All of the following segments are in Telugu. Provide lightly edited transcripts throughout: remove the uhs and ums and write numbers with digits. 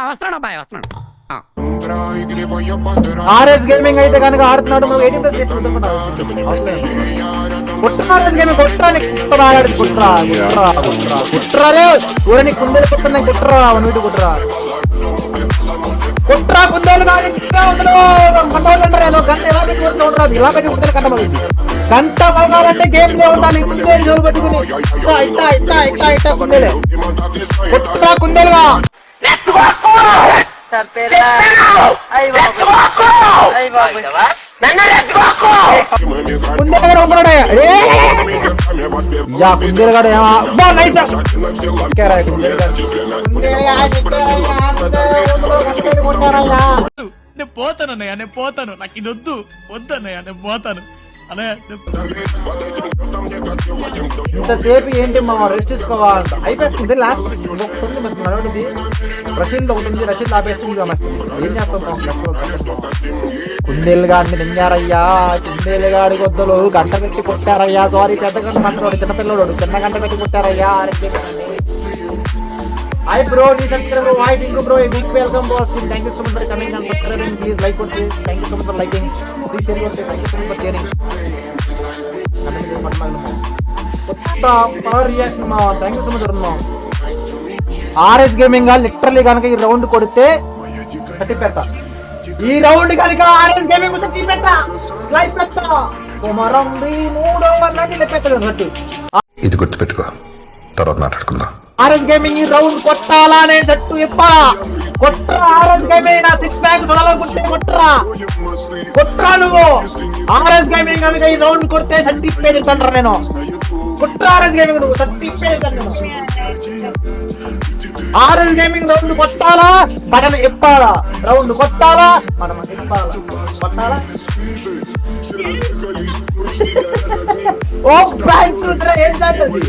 వస్తున్నాడు అబ్బాయి వస్తున్నాడు. ఆర్ఎస్ గేమింగ్ అయితే కనుక ఆడుతున్నాడు. ఆర్ఎస్ గేమింగ్ కుట్రాలే ఊరని కుందేలు కుట్రా కుట్రా వన్ కుట్రా కుట్రా కుందేలు గంట ఎలా పెట్టి కొడుతూ ఉంటారు. ఇలా పెట్టి కుందేలు కంటమవుతుంది. గంట పగాలంటే గేమ్ లో ఉండాలి. కుందేలు జోలు పెట్టుకుని ఇట్టా ఇట్టా ఇట్టా ఇట్టా కుందేలే కుట్రా కుందేలుగా నేను పోతానన్నయ్య, నేను పోతాను. నాకు ఇది వద్దు వద్దన్నయ్య, నేను పోతాను అన్నయ్య. ఇంతసేపు ఏంటి మా రెస్ట్ తీసుకోవాలి అయిపోతుంది. లాస్ట్ నడవడిది రషీద్ ఒకటి రషీద్ ఆపేస్తుంది. ఏం చేస్తాం కుందేలు గాడిని నింగారయ్యా. కుందేలు గాడి కొద్దలు గంట పెట్టి కొట్టారయ్యా. సారీ పెద్ద గంట మంటాడు చిన్నపిల్లడు చిన్న గంట పెట్టి కొట్టారయ్యా. Hi bro, please subscribe bro. Hi Tinku bro, a big welcome boss. Thank you so much for coming and subscribing. Please like for this. Thank you so much for liking. Please share your say. Thank you so much for sharing. Power reaction ma. Thank you so much for RS Gaming గా లిటరల్లీ కనుక ఈ రౌండ్ కొడితే కట్టి పెడతా. ఈ రౌండ్ కనుక RS Gaming వచ్చి పెడతా. లైవ్ పెడతా. కొమరంబి 3 ఓవర్లకి లేపెత్తలేదు కట్టి. ఇది గుర్తుపెట్టుకో, తర్వాత మాట్లాడుకుందాం. RS Gaming ఈ రౌండ్ కొట్టాలా నేను జట్టు ఇప్పా కొట్రా. RS Gaming నా 6 ప్యాక్ కొనాలనుకుంటే కొట్రా కొట్రా నువ్వు. RS Gaming కనుక ఈ రౌండ్ కొడితే జట్టు ఇప్పేది తండ్రా నేను. కొట్రా RS Gaming నువ్వు జట్టు ఇప్పేది తండ్రా. RS Gaming రౌండ్ కొట్టాలా బటన్ ఇప్పాలా. రౌండ్ కొట్టాలా బటన్ ఇప్పాలా. కొట్టాలా ఓ పాయింట్ చూద్రా ఏం చేస్తుంది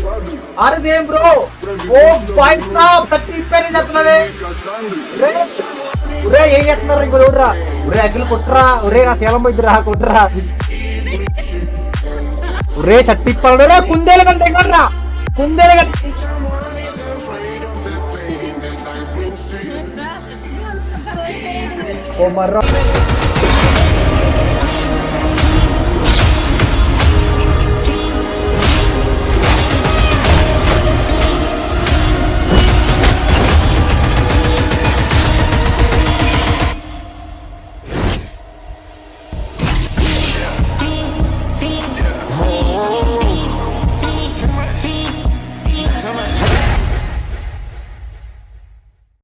RS Gaming బ్రో. ఓ పాయింట్ సాప్ సట్టి ఇప్పేది చేస్తున్నదే. ఒరే ఏం చేస్తున్నారు ఇంకో చూడరా. ఒరే యాక్చువల్ కొట్రా. ఒరే నా శీలం పోయిద్దిరా కొట్రా. ఒరే సట్టి ఇప్పాలి. కుందేలు కంటే కొట్రా కుందేలు కంటే ఓ మర్ర